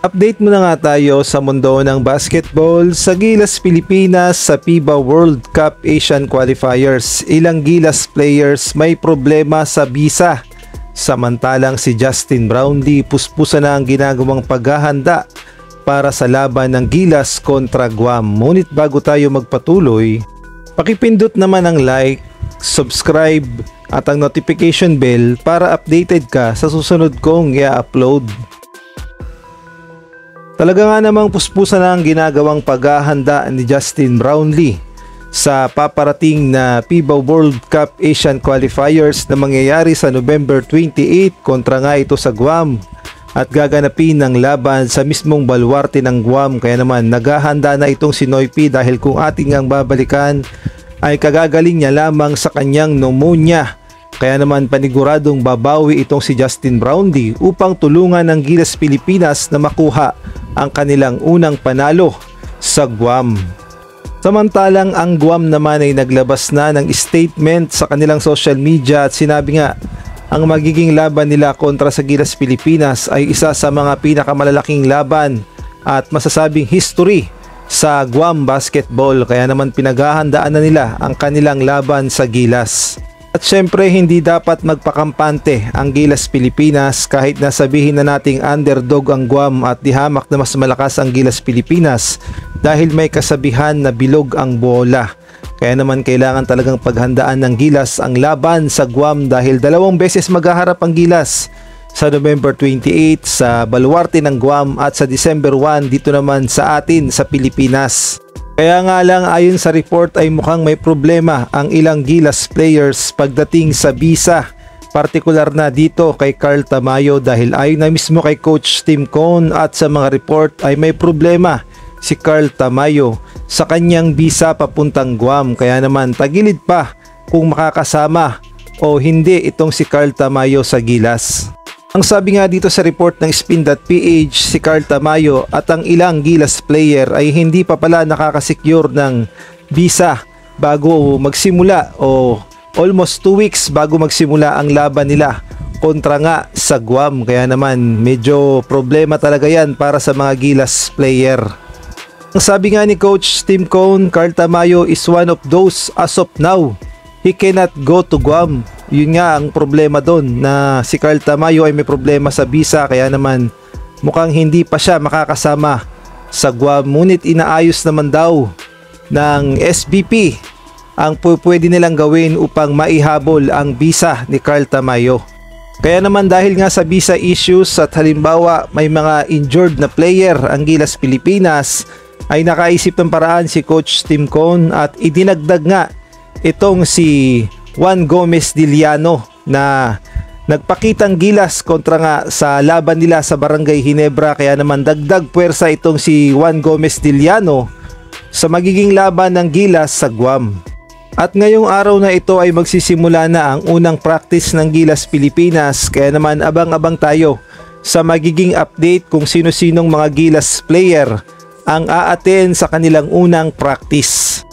Update muna nga tayo sa mundo ng basketball sa Gilas Pilipinas sa FIBA World Cup Asian Qualifiers. Ilang Gilas players may problema sa visa. Samantalang si Justin Brownlee puspusan na ang ginagawang paghahanda para sa laban ng Gilas kontra Guam. Ngunit bago tayo magpatuloy, pakipindot naman ang like, subscribe at ang notification bell para updated ka sa susunod kong i-upload. Talaga nga namang puspusan na ang ginagawang paghahanda ni Justin Brownlee sa paparating na FIBA World Cup Asian Qualifiers na mangyayari sa November 28 kontra nga ito sa Guam at gaganapin ng laban sa mismong baluarte ng Guam. Kaya naman naghahanda na itong si Noypi dahil kung ating ang babalikan ay kagagaling niya lamang sa kanyang pneumonia. Kaya naman paniguradong babawi itong si Justin Brownlee upang tulungan ng Gilas Pilipinas na makuha ang kanilang unang panalo sa Guam. Samantalang ang Guam naman ay naglabas na ng statement sa kanilang social media at sinabi nga ang magiging laban nila kontra sa Gilas Pilipinas ay isa sa mga pinakamalalaking laban at masasabing history sa Guam basketball. Kaya naman pinaghahandaan na nila ang kanilang laban sa Gilas. At syempre hindi dapat magpakampante ang Gilas Pilipinas kahit na sabihin na nating underdog ang Guam at dihamak na mas malakas ang Gilas Pilipinas dahil may kasabihan na bilog ang bola. Kaya naman kailangan talagang paghandaan ng Gilas ang laban sa Guam dahil 2 beses maghaharap ang Gilas sa November 28 sa baluarte ng Guam at sa December 1 dito naman sa atin sa Pilipinas. Kaya nga lang ayon sa report ay mukhang may problema ang ilang Gilas players pagdating sa visa. Partikular na dito kay Carl Tamayo dahil ayon na mismo kay Coach Tim Cone at sa mga report ay may problema si Carl Tamayo sa kanyang visa papuntang Guam. Kaya naman tagilid pa kung makakasama o hindi itong si Carl Tamayo sa Gilas. Ang sabi nga dito sa report ng Spin.ph, si Carl Tamayo at ang ilang Gilas player ay hindi pa pala nakakasecure ng visa bago magsimula o almost 2 weeks bago magsimula ang laban nila kontra nga sa Guam. Kaya naman medyo problema talaga yan para sa mga Gilas player. Ang sabi nga ni Coach Tim Cone, Carl Tamayo is one of those as of now. He cannot go to Guam. Yun nga ang problema doon na si Carl Tamayo ay may problema sa visa kaya naman mukhang hindi pa siya makakasama sa Guam. Ngunit inaayos naman daw ng SBP ang pwede nilang gawin upang maihabol ang visa ni Carl Tamayo. Kaya naman dahil nga sa visa issues at halimbawa may mga injured na player ang Gilas Pilipinas ay nakaisip ng paraan si Coach Tim Cone at idinagdag nga itong si Juan Gomez Diliano na nagpakitang gilas kontra nga sa laban nila sa Barangay Ginebra. Kaya naman dagdag puwersa itong si Juan Gomez Diliano sa magiging laban ng Gilas sa Guam. At ngayong araw na ito ay magsisimula na ang unang practice ng Gilas Pilipinas. Kaya naman abang-abang tayo sa magiging update kung sino-sinong mga Gilas player ang aaten sa kanilang unang practice.